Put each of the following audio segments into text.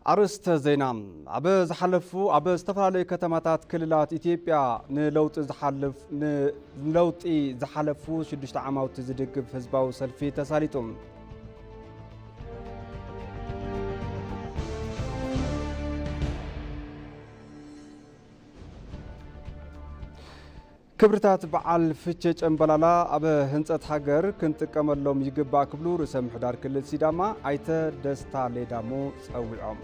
أرست زينا عبز حلفو عبز تفعلي كتماتات كللات إثيوبيا نلوط زحلفو شدشت عماو تزدق في حزباو سلفي تساليتم كبرتات بعل فتش امبلالا أب هنصت حجر كنت كملهم يجبا كبلو رسم حدار كل سيداما عيته دستا ليدامو صوعهم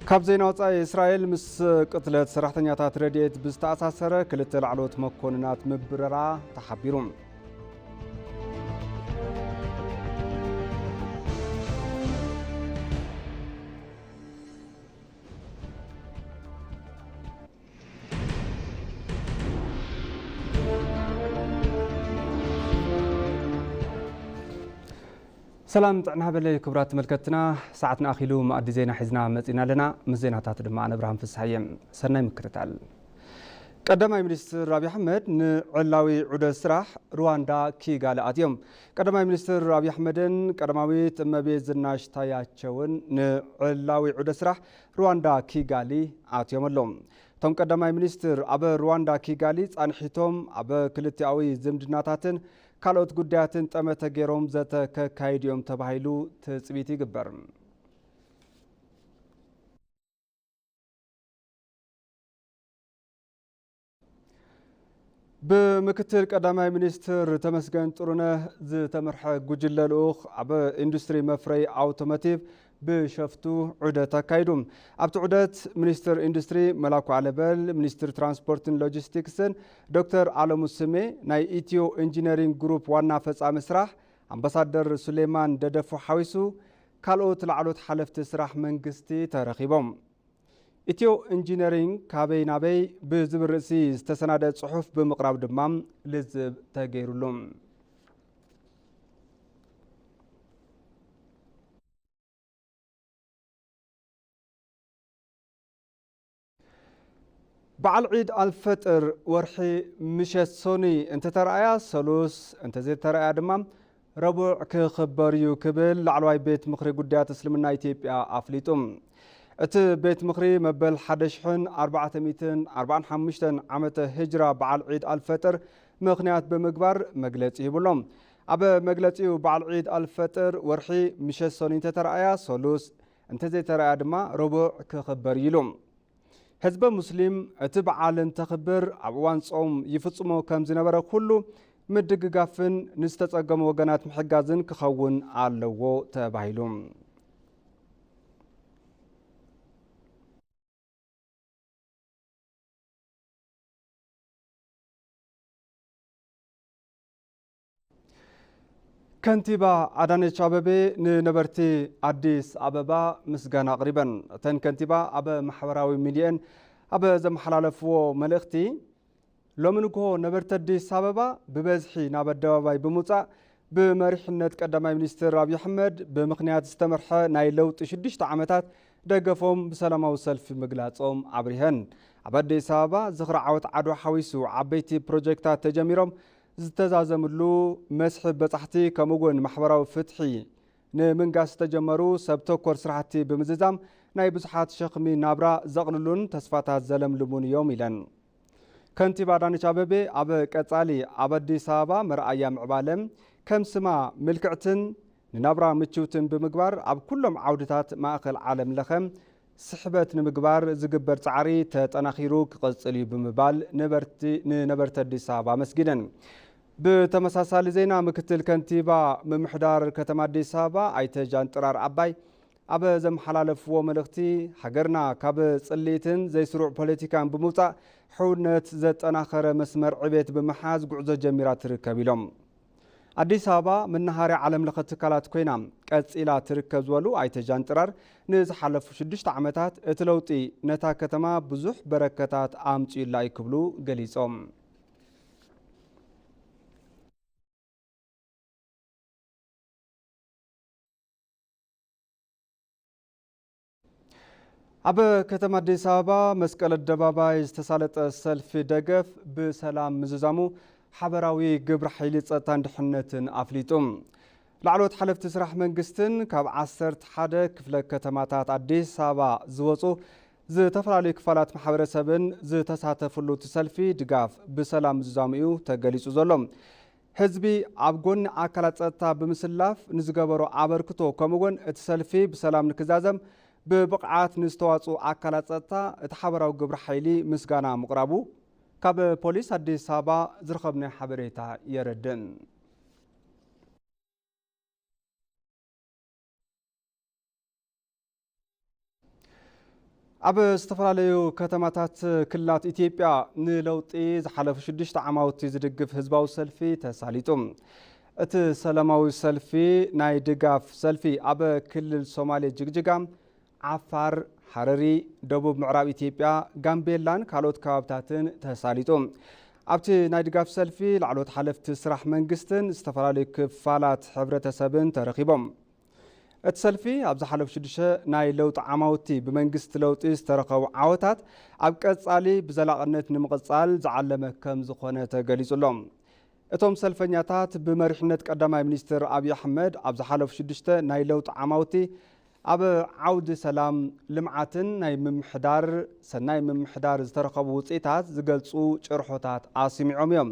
ካብ ዜና ወፃኢ እስራኤል ምስ ቅትለት ሰራሕተኛታት ረድኤት ብዝተኣሳሰረ ክልተ ላዕሎት መኮንናት ምብረራ ተሓቢሩ سلام طعنا بلي كبرات ملكتنا ساعتنا أخيلو مأدي زينا حزنا مزينا لنا مزينا تاتد معنا إبراهيم في السحيم سنة مكرتال قدماء منستر رابي أحمد نعلاوي عود السراح رواندا كي قال آتيوم قدماء منستر رابي أحمدن قدماوي تمبيز الناش تاياتشون نعلاوي عود السراح رواندا كي قالي آتيوم اللوم توم قدماء منستر أبا رواندا كي قالي أنحيتهم أبا كلتياوي زمدناتاتن ካልኦት ጉዳያትን ጠመተ ገይሮም ዘተካይድዮም ተባሂሉ ትጽቢት ይግበር بمكتل قدامي منستر تمسكن طرونه زتمرح جوجل لوخ عب إندستري مفري أوتوماتيف بشفتو عدة تكايدوم أبت عدة منستر إندستري ملاكو على بال منستر ترانسبورتن لوجيستيكسن دكتور علم السمي ناي إيتيو إنجينيرينج جروب وانافس مسرح أمباسادر سليمان ددفو حويسو كالوت العلوت حلفت سراح منقستي ترخيبهم إتيو إنجينيرينج كابي نابي بزبر رئيسي استسنادة صحف بمقراب دمام لزب تغيرولهم بعل عيد الفطر ورحي مشت سوني انت ترأيا سلوس انت زي ترأيا دمام ربع كخبريو كبل لعلواي بيت مخري قديات اسلمنا إثيوبيا أفليتم ات بيت مخري مبل حدشحن 445 عامة هجرة بعل عيد الفطر مخنيات بمقبر مقلت يبولهم أبا مقلت يو بعل عيد الفطر ورحي مشت سوني انت ترأيا سلوس انت زي ترأيا دما ربع كخبريلهم حزب مسلم اتبع تخبر عوان صوم يفصمو كم زنبره كله مدققافن نستتصقم وقنات محقازن كخون علوو تبايلوم كنتيبا عدانيش أبابي نبرتي عديس أبابا مسجانا قريبا تن كنتيبا أبا محوراوي مليون أبا زم حلالفو ملختي لو منكو نبرت عديس أبابا ببزحي نابد دواباي بموتا بمرحنة قدامي منستر رابي أحمد بمخنيات استمرحة نايلو تشدش تعامتات دقفهم بسلامة وسلف مقلاتهم عبريهن عبديس أبابا زخر عوت عدو حويسو عبيتي بروجيكتات تجميرهم زتزازملو مسح بصحتي كموغن محبراو فتحي نمنقاس تجمرو سبتوكور سرحتي بمززام ناي بصحات شخمي نابرا زغللون تسفاتات زلم لمون يوم إلن كنتيبا عدانيش أبابي أبا كتالي أبدي سابا مرأيام عبالم كم سما ملكعتن نابرا متشوتن بمقبار أب كلهم عودتات ماخل عالم لخم سحبت نمقبار زقبر تعري تتناخيروك قصلي بمبال نبرت أدي سابا مسجدن بتمساسال زينا مكتل كنتيبا ممحدار كتما أدي سابا أيتجان ترار عباي أبا زم حلالف وملختي حقرنا كاب صليتن زي سروع بوليتيكان بموتا حونت زت أناخر مسمر عبيت بمحاز قعزة جميرات ركبيلهم أدي سابا من نهار عالم لخت كالات كوينام كأسئلة تركز ولو أيتجان ترار نز حلف شدشت عمتات اتلوتي نتا كتما بزح بركتات آمتي الله يكبلو قليسهم ኣብ ከተማ ኣዲስ ኣበባ መስቀል ኣደባባይ ዝተሳለጠ ሰልፊ ደገፍ ብሰላም ምዝዛሙ ሓበራዊ ግብሪ ሓይሊ ጸጥታን ድሕነትን ኣፍሊጡ ላዕሎት ሓለፍቲ ስራሕ መንግስትን ካብ 11 ክፍለ ከተማታት ኣዲስ ኣበባ ዝወጹ ዝተፈላለዩ ክፋላት ማሕበረሰብን ዝተሳተፍሉ ሰልፊ ድጋፍ ብሰላም ምዝዛሙ እዩ ተገሊጹ ዘሎ ህዝቢ ኣብ ጎኒ ኣካላት ጸጥታ ብምስላፍ ንዝገበሮ ኣበርክቶ ከምኡውን እቲ ሰልፊ ብሰላም ንክዛዘም ብብቕዓት ንዝተዋጽኡ ኣካላት ጸጥታ እቲ ሓበራዊ ግብሪ ሓይሊ ምስጋና ምቕራቡ ካብ ፖሊስ ኣዲስ ኣበባ ዝረኸብናዮ ሓበሬታ የረድን ኣብ ዝተፈላለዩ ከተማታት ክልላት ኢትዮጵያ ንለውጢ ዝሓለፉ 6 ዓመታት ዝድግፍ ህዝባዊ ሰልፊ ተሳሊጡ እቲ ሰላማዊ ሰልፊ ናይ ድጋፍ ሰልፊ ኣብ ክልል ሶማሌ ጅግጅጋ ዓፋር ሓረሪ ደቡብ ምዕራብ ኢትዮጵያ ጋምቤላን ካልኦት ከባቢታትን ተሳሊጡ ኣብቲ ናይ ድጋፍ ሰልፊ ላዕሎት ሓለፍቲ ስራሕ መንግስትን ዝተፈላለዩ ክፋላት ሕብረተሰብን ተረኺቦም እቲ ሰልፊ ኣብ ዝሓለፉ 6 ናይ ለውጢ ዓመታት ብመንግስቲ ለውጢ ዝተረኸቡ ዓወታት ኣብ ቀጻሊ ብዘላቕነት ንምቕጻል ዝዓለመ ከም ዝኾነ ተገሊጹሎም እቶም ሰልፈኛታት ብመሪሕነት ቀዳማይ ሚኒስትር ኣብይ ኣሕመድ ኣብ ዝሓለፉ 6 ናይ ለውጢ ዓመታት ኣብ ዓውዲ ሰላም ልምዓትን ናይ ምምሕዳር ሰናይ ምምሕዳር ዝተረኸቡ ውጽኢታት ዝገልጹ ጭርሖታት ኣስሚዖም እዮም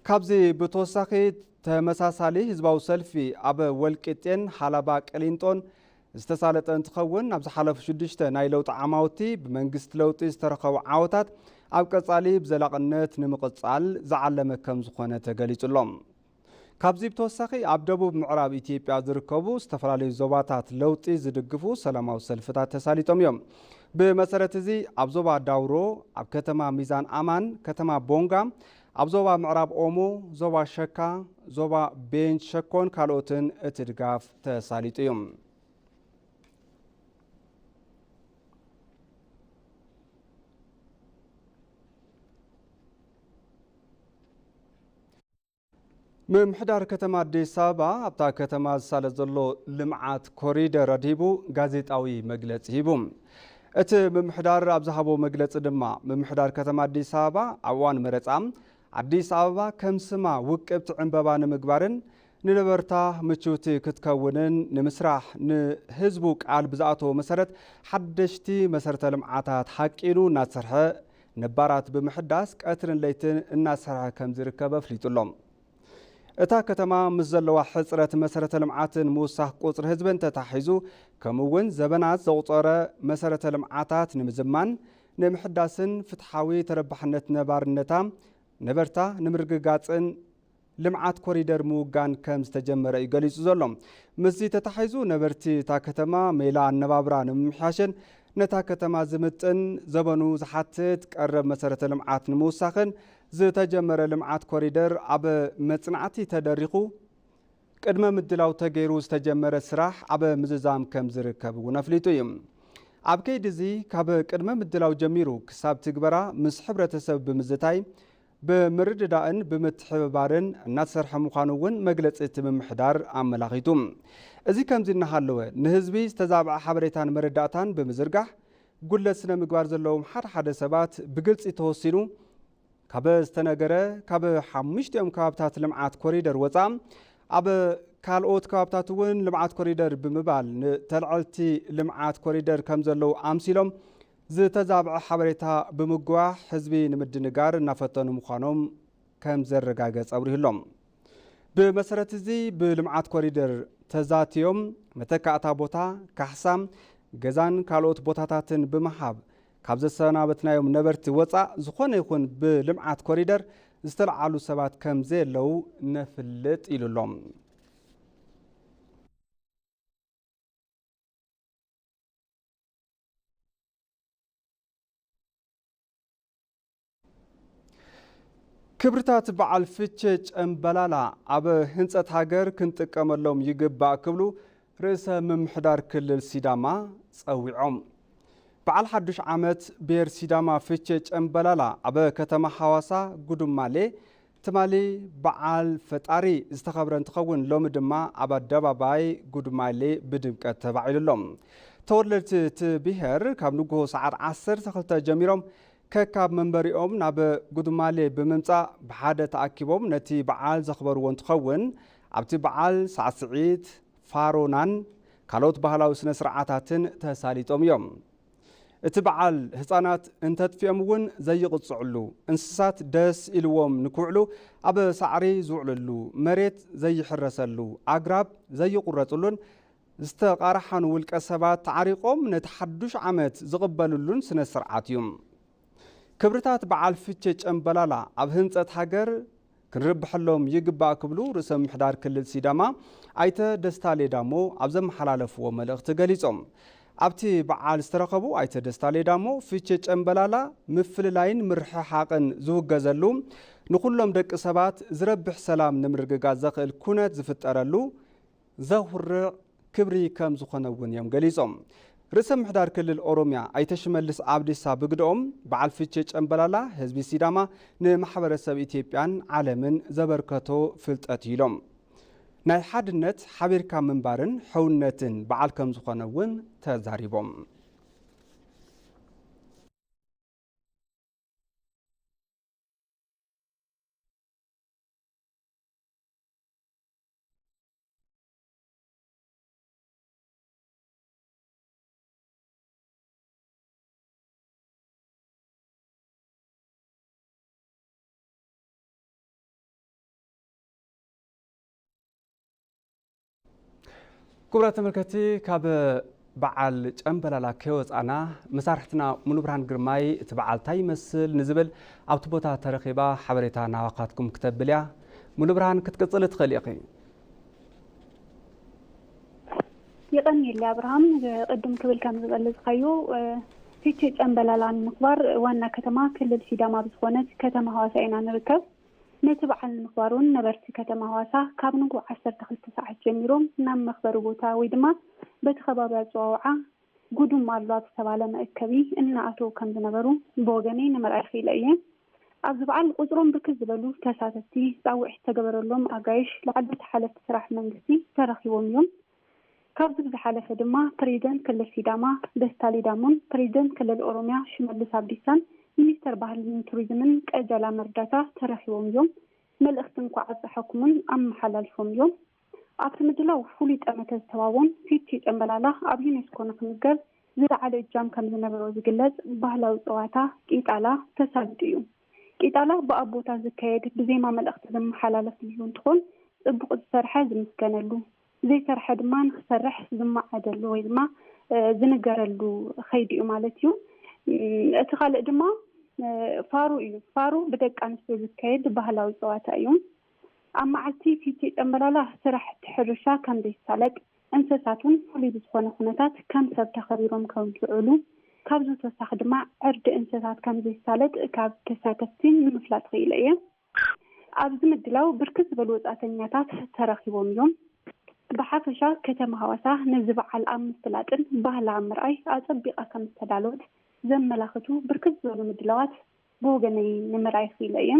ካብዚ ብተወሳኺ ተመሳሳሊ ህዝባዊ ሰልፊ ኣብ ወልቂጤን ሓላባ ቅሊንጦን ዝተሳለጠ እንትኸውን ኣብ ዝሓለፉ 6 ናይ ለውጢ ዓመታት ብመንግስቲ ለውጢ ዝተረኸቡ ዓወታት ኣብ ቀጻሊ ብዘላቕነት ንምቕጻል ዝዓለመ ከም ዝኾነ ተገሊጹሎም ካብዚ ብተወሳኺ ኣብ ደቡብ ምዕራብ ኢትዮጵያ ዝርከቡ ዝተፈላለዩ ዞባታት ለውጢ ዝድግፉ ሰላማዊ ሰልፍታት ተሳሊጦም እዮም ብመሰረት እዚ ኣብ ዞባ ዳውሮ ኣብ ከተማ ሚዛን ኣማን ከተማ ቦንጋ ኣብ ዞባ ምዕራብ ኦሞ ዞባ ሸካ ዞባ ቤንች ሸኮን ካልኦትን እቲ ድጋፍ ተሳሊጡ እዩ ምምሕዳር ከተማ ኣዲስ ኣበባ ኣብታ ከተማ ዝሳለጥ ዘሎ ልምዓት ኮሪደር ኣድሂቡ ጋዜጣዊ መግለፂ ሂቡ እቲ ምምሕዳር ኣብ ዝሃቦ መግለፂ ድማ ምምሕዳር ከተማ ኣዲስ ኣበባ ኣብ እዋን መረፃ ኣዲስ ኣበባ ከም ስማ ውቅብቲ ዕንበባ ንምግባርን ንነበርታ ምቹውቲ ክትከውንን ንምስራሕ ንህዝቡ ቃል ብዝኣተወ መሰረት ሓደሽቲ መሰረተ ልምዓታት ሓቂኑ እናሰርሐ ነባራት ብምሕዳስ ቀትርን ለይትን እናሰርሐ ከም ዝርከብ ኣፍሊጡሎም እታ ከተማ ምስ ዘለዋ ሕፅረት መሰረተ ልምዓትን ምውሳኽ ቁፅሪ ህዝብን ተታሒዙ ከምኡውን ዘበናት ዘቑፀረ መሰረተ ልምዓታት ንምዝማን ንምሕዳስን ፍትሓዊ ተረባሕነት ነባርነታ ነበርታ ንምርግጋፅን ልምዓት ኮሪደር ምውጋን ከም ዝተጀመረ ይገሊጹ ዘሎ ምስዚ ተታሒዙ ነበርቲ እታ ከተማ ሜላ ኣነባብራ ንምምሕያሽን ነታ ከተማ ዝምጥን ዘበኑ ዝሓትት ቀረብ መሰረተ ልምዓት ንምውሳኽን ዝተጀመረ ልምዓት ኮሪደር ኣብ መጽናዕቲ ተደሪኹ ቅድመ ምድላው ተገይሩ ዝተጀመረ ስራሕ ኣብ ምዝዛም ከም ዝርከብ እውን ኣፍሊጡ እዩ ኣብ ከይዲ እዚ ካብ ቅድመ ምድላው ጀሚሩ ክሳብ ትግበራ ምስ ሕብረተሰብ ብምዝታይ ብምርድዳእን ብምትሕብባርን እናተሰርሐ ምዃኑ እውን መግለፂ እቲ ምምሕዳር ኣመላኺቱ እዚ ከምዚ እናሃለወ ንህዝቢ ዝተዛብዐ ሓበሬታን መረዳእታን ብምዝርጋሕ ጉለት ስነ ምግባር ዘለዎም ሓደ ሰባት ብግልፂ ተወሲኑ ካብ ዝተነገረ ካብ 5 ከባቢታት ልምዓት ኮሪደር ወፃ ኣብ ካልኦት ከባቢታት እውን ልምዓት ኮሪደር ብምባል ተልዕልቲ ልምዓት ኮሪደር ከም ዘለው ኣምሲሎም ዝተዛብዐ ሓበሬታ ብምጓሕ ህዝቢ ንምድንጋር እናፈተኑ ምዃኖም ከም ዘረጋገፀ ኣብሪህሎም ብመሰረት እዚ ብልምዓት ኮሪደር ተዛትዮም መተካእታ ቦታ ካሕሳም ገዛን ካልኦት ቦታታትን ብምሃብ ካብ ዘሰናበትናዮም ነበርቲ ወፃእ ዝኾነ ይኹን ብልምዓት ኮሪደር ዝተለዓሉ ሰባት ከም ዘለው ነፍልጥ ኢሉሎም ክብርታት በዓል ፍቼ ጨምበላላ ኣብ ህንፀት ሃገር ክንጥቀመሎም ይግባእ ክብሉ ርእሰ ምምሕዳር ክልል ሲዳማ ፀዊዖም በዓል ሓዱሽ ዓመት ብሔር ሲዳማ ፍቼ ጨምበላላ ኣብ ከተማ ሓዋሳ ጉዱማሌ ትማሊ በዓል ፈጣሪ ዝተኸብረ እንትኸውን ሎሚ ድማ ኣብ ኣደባባይ ጉዱማሌ ብድምቀት ተባዒሉሎም ተወለድቲ ትብሄር ካብ ንግሆ ሰዓት 12 ጀሚሮም ከካብ መንበሪኦም ናብ ጉድማሌ ብምምጻእ ብሓደ ተኣኪቦም ነቲ በዓል ዘኽበርዎ እንትኸውን ኣብቲ በዓል ሳዕስዒት ፋሮናን ካልኦት ባህላዊ ስነ ስርዓታትን ተሳሊጦም እዮም። እቲ በዓል ህፃናት እንተጥፊኦም እውን ዘይቕጽዕሉ እንስሳት ደስ ኢልዎም ንክውዕሉ ኣብ ሳዕሪ ዝውዕልሉ መሬት ዘይሕረሰሉ ኣግራብ ዘይቁረጽሉን ዝተቃርሓኑ ውልቀ ሰባት ተዓሪቆም ነቲ ሓዱሽ ዓመት ዝቕበልሉን ስነ ስርዓት እዩ። ክብርታት በዓል ፍቼ ጨምበላላ ኣብ ህንፀት ሃገር ክንርብሐሎም ይግባእ ክብሉ ርእሰ ምምሕዳር ክልል ሲዳማ ኣይተ ደስታ ሌዳሞ ኣብ ዘመሓላለፍዎ መልእኽቲ ገሊጾም። ኣብቲ በዓል ዝተረኸቡ ኣይተ ደስታ ሌዳሞ ፍቼ ጨምበላላ ምፍልላይን ምርሕሓቕን ዝውገዘሉ ንኩሎም ደቂ ሰባት ዝረብሕ ሰላም ንምርግጋዝ ዘኽእል ኩነት ዝፍጠረሉ ዘኹርዕ ክብሪ ከም ዝኾነ እውን እዮም ገሊጾም። ርእሰ ምምሕዳር ክልል ኦሮሚያ ኣይተ ሽመልስ ኣብዲሳ ብግድኦም በዓል ፍቼ ጨምበላላ ህዝቢ ሲዳማ ንማሕበረሰብ ኢትዮጵያን ዓለምን ዘበርከቶ ፍልጠት ኢሎም ናይ ሓድነት ሓቢርካ ምንባርን ሕውነትን በዓል ከም ዝኾነ እውን ተዛሪቦም። كبرات تملكتي كاب بعل ጨምበላላ ከወፃና መሳርሕትና ሙሉ ብርሃን ግርማይ ትበዓል ታይ መስል ንዝብል ኣብ ቦታ ተረኺባ ሓበሬታ ናዋኻትኩም ክተብልያ ሙሉ ብርሃን ክትቅጽል ትኽእል ኢኺ يقني أبراهام قدم كبل كم زغلزخيو فيتش ጨምበላላ ምኽባር ዋና ከተማ ክልል ሲዳማ ብዝኾነት ከተማ ሐዋሳ ኢና ንርከብ ነትበዓል ምኽባሩን ነበርቲ ከተማ ሐዋሳ ካብ ንጉ 12 ሰዓት ጀሚሮም ናብ መኽበሩ ቦታ ወይ ድማ በቲ ከባቢያ ጽዋዓ ጉዱም አሏት ተባለ መእከቢ እና አቶ ከም ዝነበሩ በወገኔ ንመርአይ ኺለየ ኣብ ዝበዓል ቁጽሮም ብርክት ዝበሉ ተሳተፍቲ ጻውዕ ተገበረሎም ኣጋይሽ ለዓልቲ ሓለፍቲ ስራሕ መንግስቲ ተረኺቦም እዮም ካብዚ ዝሓለፈ ድማ ፕሬዝደንት ክልል ሲዳማ ደስታ ሌዳሞን ፕሬዝደንት ክልል ኦሮሚያ ሽመልስ ኣብዲሳን ሚኒስተር ባህልን ቱሪዝምን ቀጀላ መርዳታ ተረኺቦም እዮም መልእኽቲ እንኳ ኣጽሐኩምን ኣመሓላልፎም እዮም ኣብቲ ምድላው ፍሉይ ጠመተ ዝተዋወን ፊቼ ጨምበላላ ኣብ ዩኔስኮ ንክምገብ ዝለዓለ እጃም ከም ዝነበሮ ዝግለጽ ባህላዊ ፀዋታ ቂጣላ ተሳልጡ እዩ ቂጣላ ብኣቦታ ዝካየድ ብዜማ መልእኽቲ ዝመሓላለፍሉ እንትኾን ጽቡቕ ዝሰርሐ ዝምስገነሉ ዘይሰርሐ ድማ ንኽሰርሕ ዝማዓደሉ ወይ ድማ ዝንገረሉ ኸይዲ እዩ ማለት እዩ እቲ ካልእ ድማ ፋሩ እዩ ፋሩ ብደቂ ኣንስትዮ ዝካየድ ባህላዊ ፀዋታ እዩ ኣብ መዓልቲ ፊቼ ጨምበላላ ስራሕ ሕርሻ ከም ዘይሳለጥ እንስሳቱን ፍሉይ ዝኾነ ኩነታት ከም ሰብ ተኸቢሮም ከም ዝውዕሉ ካብዚ ተወሳኺ ድማ ዕርዲ እንስሳት ከም ዘይሳለጥ ካብ ተሳተፍቲ ንምፍላጥ ኽኢለ እየ ኣብዚ ምድላው ብርክት ዝበሉ ወጻእተኛታት ተረኺቦም እዮም ብሓፈሻ ከተማ ሐዋሳ ነዚ በዓል ኣብ ምፍላጥን ባህላዊ ምርኣይ ኣጸቢቓ ከም ዝተዳለወት ዘመላኽቱ ብርክት ዝበሉ ምድላዋት ብወገነይ ንምርኣይ ኽኢለ እየ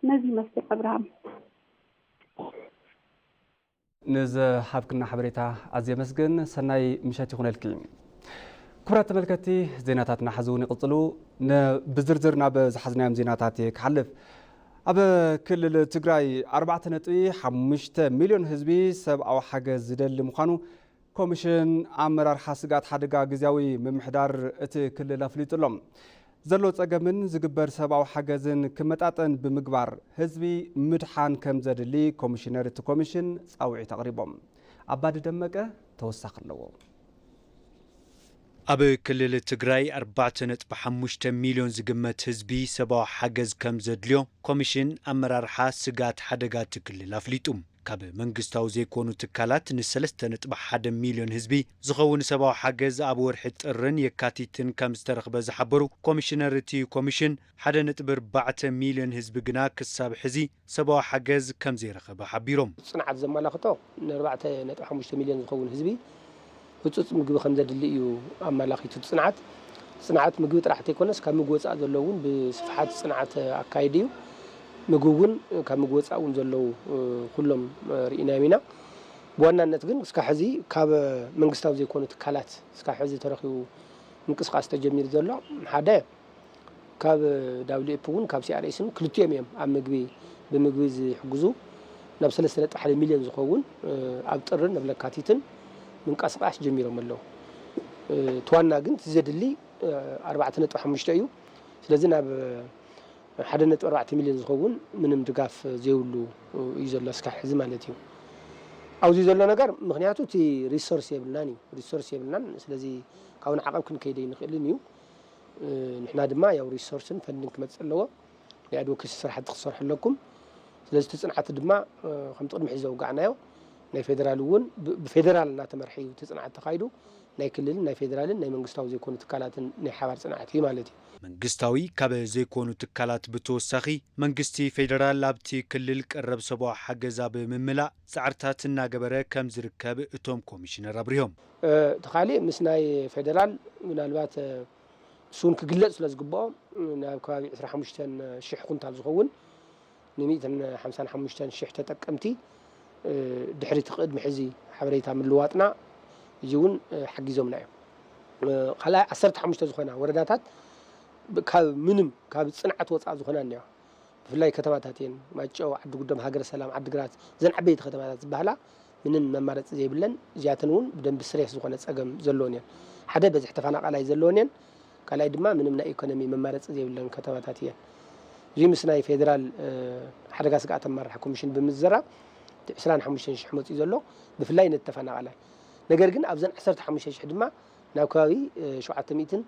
ነዚ መስል ኣብርሃም نز حبكنا حبريتا أزي مسجن سناي مشاتي خنالكي كبرات تملكتي زيناتاتنا حزوني قلتلو بزرزرنا بزحزنا يم زيناتاتي كحلف أب كل التجراي 4.5 مليون حزبي سب أو حاجة زدل مخانو كوميشن أمرار حاسقات حدقا جزاوي ممحدار ات كل لافليت لهم زلو تأجمن زجبر سبعة حجزن كمتاتن بمقبار حزبي مدحان كم زدلي كوميشنر كوميشن أو تقريبهم عباد دمكة توسخ له أب كل التجراي 4.5 مليون زجمت حزبي سبعة حجز كم زدليو كوميشن أمرار حاسقات حدقات كل لافليتهم كاب منجستاو زي كونو تكالات نسلستن تبع 1 مليون حزبي زخون سباو حجز أبو ورحت الرن يكاتيتن كم استرخب زحبرو كوميشنرتي كوميشن 1.4 مليون حزب جنا كساب حزي سباو حجز كم زي رخب حبيرهم صنعت زمالخته 4.5 مليون زخون حزبي وتص مجب خمسة دليو أما لاخيتو صنعت مجب راح تكونس كم مجوز أذلون بصفحات صنعت أكايديو مجوون كم مجوز أون زلوا كلهم رئينا منا بوانانت ግን እስካ ሕዚ ካብ መንግስታዊ ዘይኮኑ ትካላት እስካ ሕዚ ተረኺቡ ምንቅስቃስ ተጀሚሩ ዘሎ ሓደ ካብ WFP እውን ካብ CRS ክልቲኦም እዮም ኣብ ብምግቢ ዝሕግዙ ናብ 3.1 ሚልዮን ዝኸውን ኣብ ጥርን ኣብ ለካቲትን ምንቅስቃስ ጀሚሮም ኣለዉ ተዋና ግን ትዘድሊ 4.5 እዩ ስለዚ ናብ 1.4 ሚልዮን ዝኸውን ምንም ድጋፍ ዘይብሉ እዩ ዘሎ እስካ ሕዚ ማለት እዩ أو زي زلنا نجار مخنياتو تي ريسورس يبلنان سلزي كون عقب كن كيدين نخلينيو نحنا دما يا ريسورسن فنك متسلوا لأدو كيس صراحة تخسر حلكم سلزي تصنعت دما خم تقدم حزة وقعنايو ناي فيدرالون بفيدرال ناتمرحي وتصنعت تقايدو ناي كلل ناي فيدرال ناي منقستاو زي كونو تكالات ناي حوار صنعت في مالتي መንግስታዊ ካብ ዘይኮኑ ትካላት ብተወሳኺ መንግስቲ ፌደራል ላብቲ ክልል ቀረብ ሰቦ ሓገዛ ብምምላእ ጻዕርታት እናገበረ ከም ዝርከብ እቶም ኮሚሽነር አብሪሆም ተኻሊ ምስ ናይ ፌደራል ምናልባት ሱን ክግለጽ ስለዝግብኦ ናብ ከባቢ 25000 ኩንታል ዝኸውን ን155,000 ተጠቀምቲ ድሕሪ ትቅድሚ ሕዚ ሓበሬታ ምልዋጥና እዚውን ሓጊዞምና እዮም ካልኣይ 15 ዝኾና ወረዳታት ካብ ምንም ካብ ጽንዓት ወጻእ ዝኾና እንያ ብፍላይ ከተማታትን ማጨው ዓዲ ጉደም ሃገረ ሰላም ዓዲግራት ዘን ዓበይቲ ከተማታት ዝበሃላ ምንን መማረጽ ዘይብለን እዚኣተን እውን ብደንብ ስሬስ ዝኾነ ጸገም ዘለዎን እየን ሓደ በዝሕ ተፈናቃላይ ዘለዎን እየን ካልኣይ ድማ ምንም ናይ ኢኮኖሚ መማረጽ ዘይብለን ከተማታት እየን እዚ ምስ ናይ ፌደራል ሓደጋ ስጋኣት ኣመራርሓ ኮሚሽን ብምዝራብ 25000 መጽኡ ዘሎ ብፍላይ ነተፈናቃላይ ነገር ግን ኣብዘን 15000 ድማ ናብ ከባቢ 700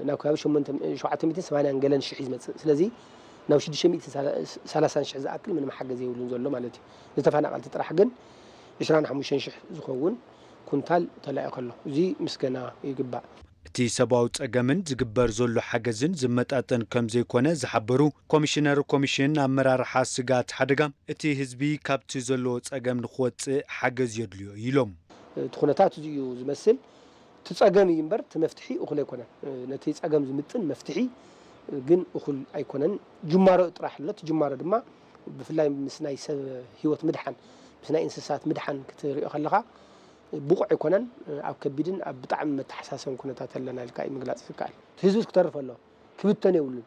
ናብ ከባቢ 780 ገለን ሽሕ ይመጽእ ስለዚ ናብ 630,000 ዝኣክል ምንም ሓገዝ ዘይብሉን ዘሎ ማለት እዩ ዝተፈናቀልቲ ጥራሕ ግን 25000 ዝኸውን ኩንታል ተላኢኹ ኣሎ እዚ ምስገና ይግባእ እቲ ሰብኣዊ ጸገምን ዝግበር ዘሎ ሓገዝን ዝመጣጠን ከም ዘይኮነ ዝሓበሩ ኮሚሽን ኣመራርሓ ስጋት ሓደጋ እቲ ህዝቢ ካብቲ ዘለዎ ጸገም ንኽወጽእ ሓገዝ የድልዮ ኢሎም እቲ ኩነታት እዩ ዝመስል تتصاقم ينبر تمفتحي أخل يكونن نتي تصاقم زمتن مفتحي جن أخل أيكونن جمارة طرح لا تجمارة دما بفلاي مسناي هيوت مدحن مسناي إنساسات مدحن كتير أخلها بوقع يكونن أو كبيدن أو بطعم متحساسهم كنتات لنا الكاي مقلات الكاي تهزوس كتعرف الله كبتني يقولون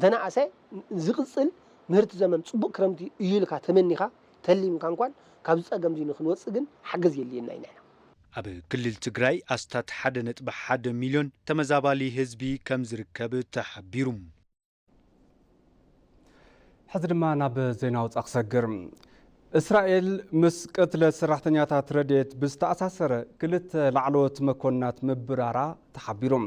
أنا عسى زغصل مهرت زمن صبق كرمتي يجيلك تمنيها تلي مكان كون كابز أقام زين خنوات سجن حجز يلي نحن ኣብ ክልል ትግራይ ኣስታት 1.1 ሚልዮን ተመዛባሊ ህዝቢ ከም ዝርከብ ተሓቢሩ ሕዚ ድማ ናብ ዜናው ጻኽሰግር እስራኤል ምስ ቅትለት ሰራሕተኛታት ረድኤት ብዝተኣሳሰረ ክልተ ላዕለዎት መኮንናት ምብራራ ተሓቢሩ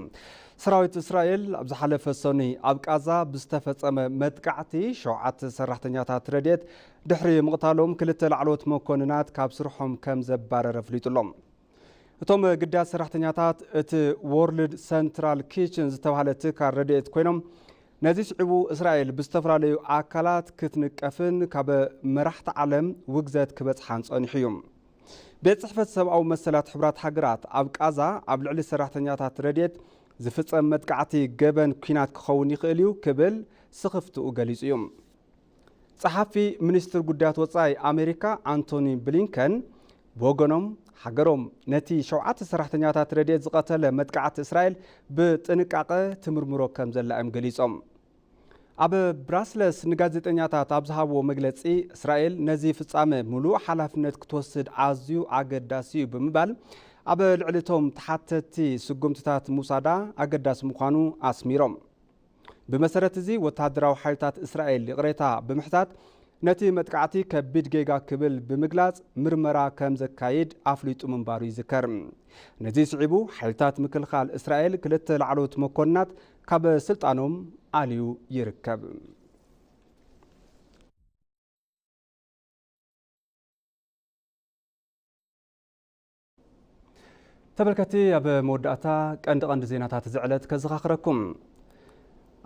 ሰራዊት እስራኤል ኣብ ዝሓለፈ ሰኒ ኣብ ቃዛ ብዝተፈጸመ መጥቃዕቲ 7 ሰራሕተኛታት ረድኤት ድሕሪ ምቕታሎም ክልተ ላዕለዎት መኮንናት ካብ ስርሖም ከም ዘባረረ ፍሊጡሎም እቶም ግዳት ሰራሕተኛታት እቲ ወርልድ ሰንትራል ኪችን ዝተባሃለ ትካል ረድኤት ኮይኖም ነዚ ስዒቡ እስራኤል ብዝተፈላለዩ ኣካላት ክትንቀፍን ካብ መራሕቲ ዓለም ውግዘት ክበጽሓን ጸኒሑ እዩ ቤት ጽሕፈት ሰብኣዊ መሰላት ሕብራት ሃገራት ኣብ ቃዛ ኣብ ልዕሊ ሰራሕተኛታት ረድኤት ዝፍጸም መጥቃዕቲ ገበን ኩናት ክኸውን ይኽእል እዩ ክብል ስኽፍትኡ ገሊጹ እዩ ጸሓፊ ሚኒስትር ጉዳያት ወጻኢ ኣሜሪካ አንቶኒ ብሊንከን ብወገኖም ሃገሮም ነቲ 7 ሰራሕተኛታት ረድኤት ዝቐተለ መጥቃዕቲ እስራኤል ብጥንቃቐ ትምርምሮ ከም ዘላ እዮም ገሊጾም ኣብ ብራስለስ ንጋዜጠኛታት ኣብ ዝሃብዎ መግለጺ እስራኤል ነዚ ፍጻመ ሙሉእ ሓላፍነት ክትወስድ ኣዝዩ ኣገዳሲ እዩ ብምባል ኣብ ልዕሊቶም ተሓተቲ ስጉምትታት ሙሳዳ ኣገዳሲ ምዃኑ ኣስሚሮም ብመሰረት እዚ ወታደራዊ ሓይልታት እስራኤል ቅሬታ ብምሕታት ነቲ መጥቃዕቲ ከቢድ ጌጋ ክብል ብምግላጽ ምርመራ ከም ዘካይድ ኣፍሊጡ ምንባሩ ይዝከር ነዚ ስዒቡ ሓይልታት ምክልኻል እስራኤል ክልተ ላዕለዎት መኮንናት ካብ ስልጣኖም ኣልዩ ይርከብ ተበልከቲ ኣብ መወዳእታ ቀንዲ ዜናታት ዝዕለት ከዘኻኽረኩም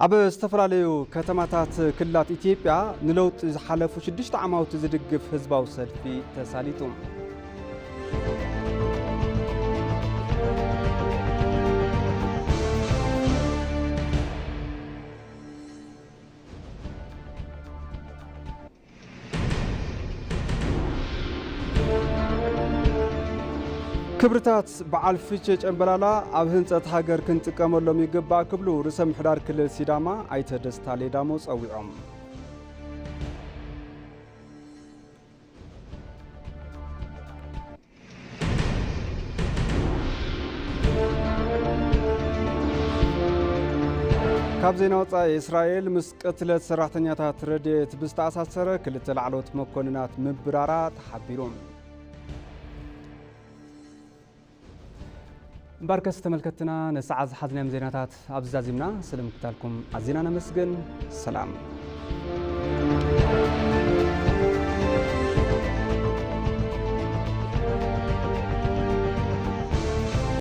ኣብ ዝተፈላለዩ ከተማታት ክልላት ኢትዮጵያ ንለውጢ ዝሓለፉ 6 ዓመታት ዝድግፍ ህዝባዊ ሰልፊ ተሳሊጡ ክብርታት በዓል ፊቼ ጨምበላላ ኣብ ህንፀት ሃገር ክንጥቀመሎም ይግባእ ክብሉ ርእሰ ምሕዳር ክልል ሲዳማ ኣይተ ደስታ ሌዳሞ ጸዊዖም። ካብ ዜና ወፃኢ እስራኤል ምስ ቅትለት ሰራሕተኛታት ረድኤት ብዝተኣሳሰረ ክልተ ላዕሎት መኮንናት ምብራራ ተሓቢሮም። ባርከስ ተመልከትና ነሰዓት ዝሓዝናዮም ዜናታት ኣብዛዚምና ስለምክታልኩም ኣዚና ነመስግን ሰላም